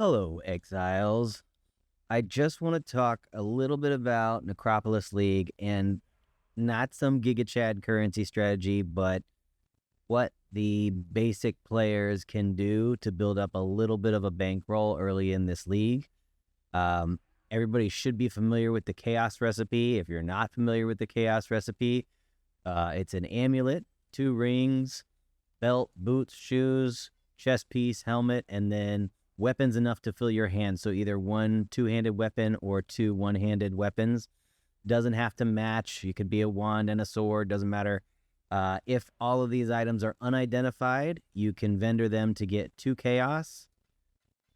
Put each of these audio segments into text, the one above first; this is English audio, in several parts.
Hello, exiles. I just want to talk a little bit about Necropolis League and not some Giga Chad currency strategy, but what the basic players can do to build up a little bit of a bankroll early in this league. Everybody should be familiar with the Chaos recipe. If you're not familiar with the Chaos recipe, it's an amulet, 2 rings, belt, boots, shoes, chest piece, helmet, and then weapons enough to fill your hand. So either 1 2-handed weapon or 2 one-handed weapons. Doesn't have to match. You could be a wand and a sword, doesn't matter. If all of these items are unidentified, you can vendor them to get 2 chaos.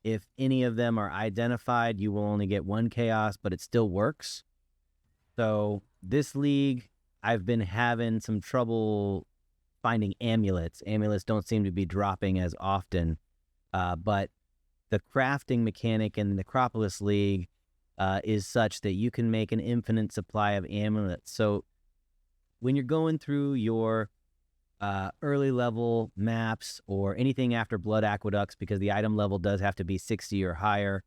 If any of them are identified, you will only get 1 chaos, but it still works. So this league, I've been having some trouble finding amulets. Amulets don't seem to be dropping as often, but the crafting mechanic in the Necropolis League is such that you can make an infinite supply of amulets. So when you're going through your early level maps or anything after Blood Aqueducts, because the item level does have to be 60 or higher,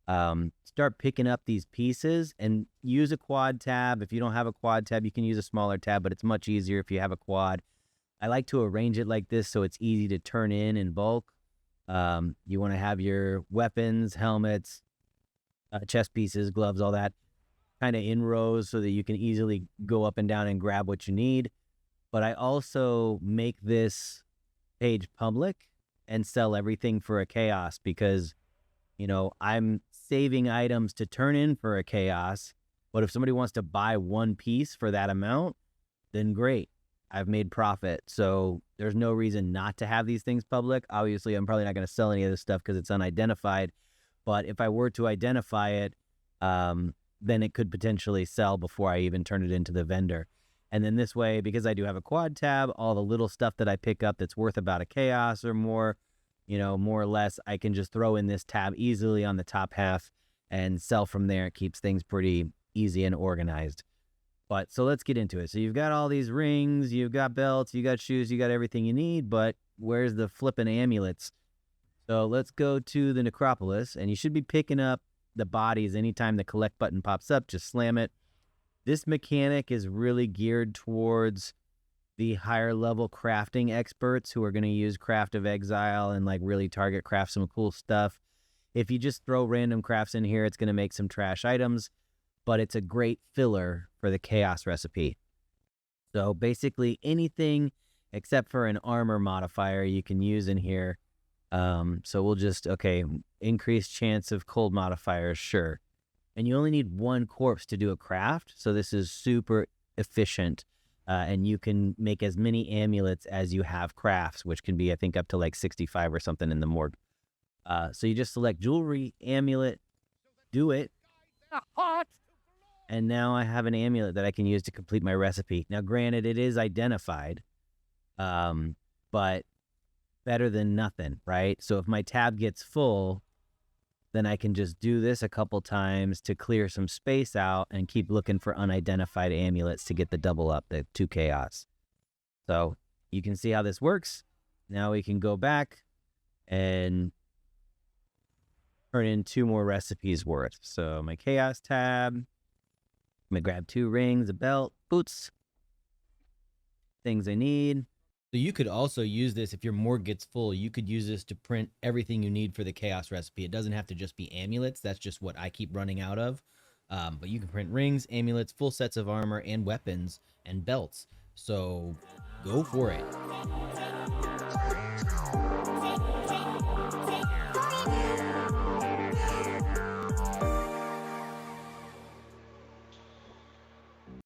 start picking up these pieces and use a quad tab. If you don't have a quad tab, you can use a smaller tab, but it's much easier if you have a quad. I like to arrange it like this so it's easy to turn in bulk. You want to have your weapons, helmets, chest pieces, gloves, all that kind of in rows so that you can easily go up and down and grab what you need. But I also make this page public and sell everything for a chaos because, you know, I'm saving items to turn in for a chaos. But if somebody wants to buy 1 piece for that amount, then great. I've made profit. So there's no reason not to have these things public. Obviously, I'm probably not going to sell any of this stuff because it's unidentified. But if I were to identify it, then it could potentially sell before I even turn it into the vendor. And then this way, because I do have a quad tab, all the little stuff that I pick up that's worth about a chaos or more, you know, more or less, I can just throw in this tab easily on the top half and sell from there. It keeps things pretty easy and organized. But so let's get into it. So you've got all these rings, you've got belts, you got shoes, you got everything you need, but where's the flipping amulets? So let's go to the Necropolis, and you should be picking up the bodies anytime the collect button pops up. Just slam it. This mechanic is really geared towards the higher level crafting experts who are going to use Craft of Exile and like really target craft some cool stuff. If you just throw random crafts in here, it's going to make some trash items, but it's a great filler for the chaos recipe. So basically anything except for an armor modifier you can use in here. So we'll just, okay, increased chance of cold modifiers, sure. And you only need 1 corpse to do a craft, so this is super efficient. And you can make as many amulets as you have crafts, which can be, I think, up to like 65 or something in the morgue. So you just select jewelry, amulet, do it. And now I have an amulet that I can use to complete my recipe. Now, granted, it is identified, but better than nothing, right? So if my tab gets full, then I can just do this a couple times to clear some space out and keep looking for unidentified amulets to get the double up, the 2 chaos. So you can see how this works. Now we can go back and turn in 2 more recipes worth. So my chaos tab, I'm gonna grab 2 rings, a belt, boots, things I need. So you could also use this if your morgue gets full. You could use this to print everything you need for the chaos recipe. It doesn't have to just be amulets. That's just what I keep running out of. But you can print rings, amulets, full sets of armor, and weapons and belts. So go for it.